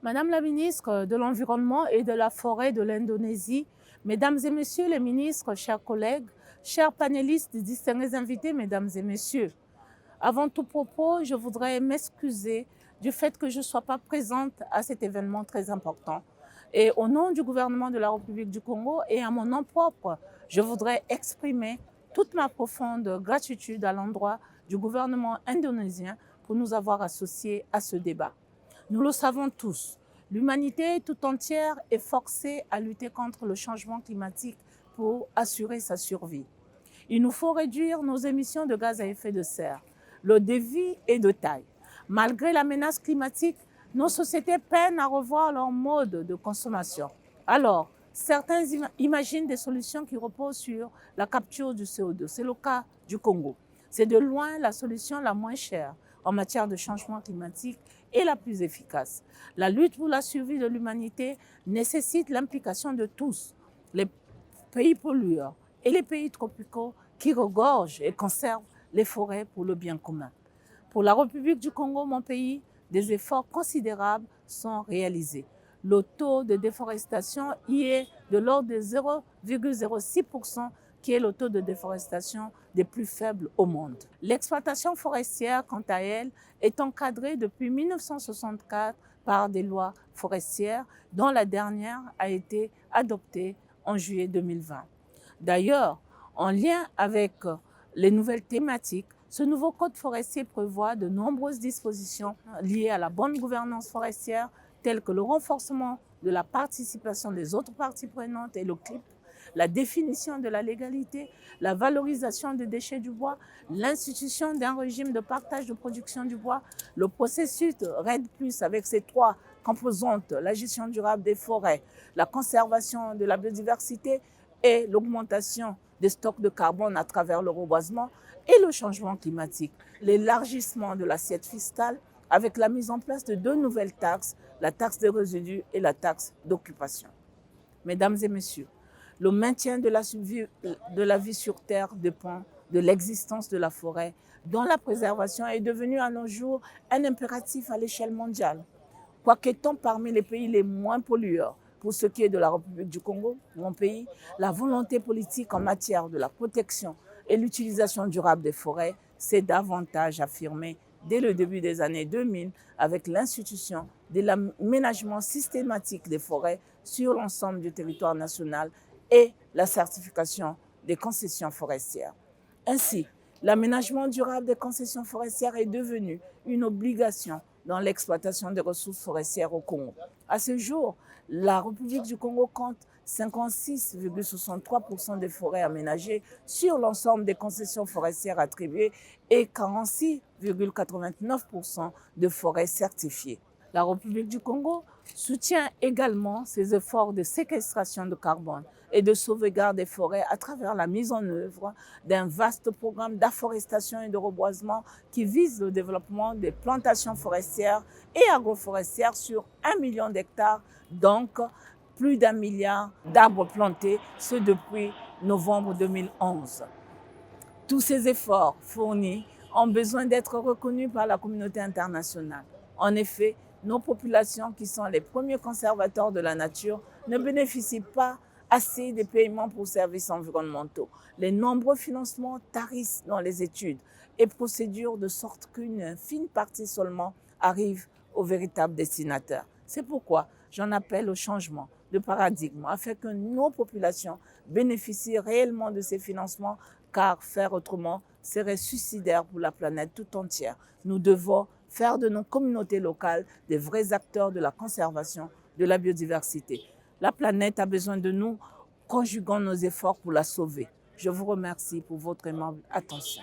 Madame la ministre de l'Environnement et de la Forêt de l'Indonésie, Mesdames et Messieurs les ministres, chers collègues, chers panélistes, distingués invités, Mesdames et Messieurs, avant tout propos, je voudrais m'excuser du fait que je ne sois pas présente à cet événement très important. Et au nom du gouvernement de la République du Congo et à mon nom propre, je voudrais exprimer toute ma profonde gratitude à l'endroit du gouvernement indonésien pour nous avoir associés à ce débat. Nous le savons tous, l'humanité tout entière est forcée à lutter contre le changement climatique pour assurer sa survie. Il nous faut réduire nos émissions de gaz à effet de serre. Le défi est de taille. Malgré la menace climatique, nos sociétés peinent à revoir leur mode de consommation. Alors, certains imaginent des solutions qui reposent sur la capture du CO2. C'est le cas du Congo. C'est de loin la solution la moins chère en matière de changement climatique et la plus efficace. La lutte pour la survie de l'humanité nécessite l'implication de tous, les pays pollueurs et les pays tropicaux qui regorgent et conservent les forêts pour le bien commun. Pour la République du Congo, mon pays, des efforts considérables sont réalisés. Le taux de déforestation y est de l'ordre de 0,06%, qui est le taux de déforestation des plus faibles au monde. L'exploitation forestière, quant à elle, est encadrée depuis 1964 par des lois forestières, dont la dernière a été adoptée en juillet 2020. D'ailleurs, en lien avec les nouvelles thématiques, ce nouveau code forestier prévoit de nombreuses dispositions liées à la bonne gouvernance forestière, telles que le renforcement de la participation des autres parties prenantes et le CLIP, la définition de la légalité, la valorisation des déchets du bois, l'institution d'un régime de partage de production du bois, le processus RED+, avec ses 3 composantes, la gestion durable des forêts, la conservation de la biodiversité et l'augmentation des stocks de carbone à travers le reboisement et le changement climatique, l'élargissement de l'assiette fiscale avec la mise en place de 2 nouvelles taxes, la taxe des résidus et la taxe d'occupation. Mesdames et messieurs, le maintien de la vie sur Terre dépend de l'existence de la forêt, dont la préservation est devenue à nos jours un impératif à l'échelle mondiale. Quoiqu'étant parmi les pays les moins pollueurs, pour ce qui est de la République du Congo, mon pays, la volonté politique en matière de la protection et l'utilisation durable des forêts s'est davantage affirmée dès le début des années 2000 avec l'institution de l'aménagement systématique des forêts sur l'ensemble du territoire national et la certification des concessions forestières. Ainsi, l'aménagement durable des concessions forestières est devenu une obligation dans l'exploitation des ressources forestières au Congo. À ce jour, la République du Congo compte 56,63% des forêts aménagées sur l'ensemble des concessions forestières attribuées et 46,89% de forêts certifiées. La République du Congo soutient également ses efforts de séquestration de carbone et de sauvegarde des forêts à travers la mise en œuvre d'un vaste programme d'afforestation et de reboisement qui vise le développement des plantations forestières et agroforestières sur 1 million d'hectares, donc plus d'1 milliard d'arbres plantés, ce depuis novembre 2011. Tous ces efforts fournis ont besoin d'être reconnus par la communauté internationale. En effet, nos populations, qui sont les premiers conservateurs de la nature, ne bénéficient pas assez des paiements pour services environnementaux. Les nombreux financements tarissent dans les études et procédures de sorte qu'une infime partie seulement arrive aux véritables destinataires. C'est pourquoi j'en appelle au changement de paradigme afin que nos populations bénéficient réellement de ces financements, car faire autrement serait suicidaire pour la planète tout entière. Nous devons faire de nos communautés locales des vrais acteurs de la conservation de la biodiversité. La planète a besoin de nous, conjuguons nos efforts pour la sauver. Je vous remercie pour votre aimable attention.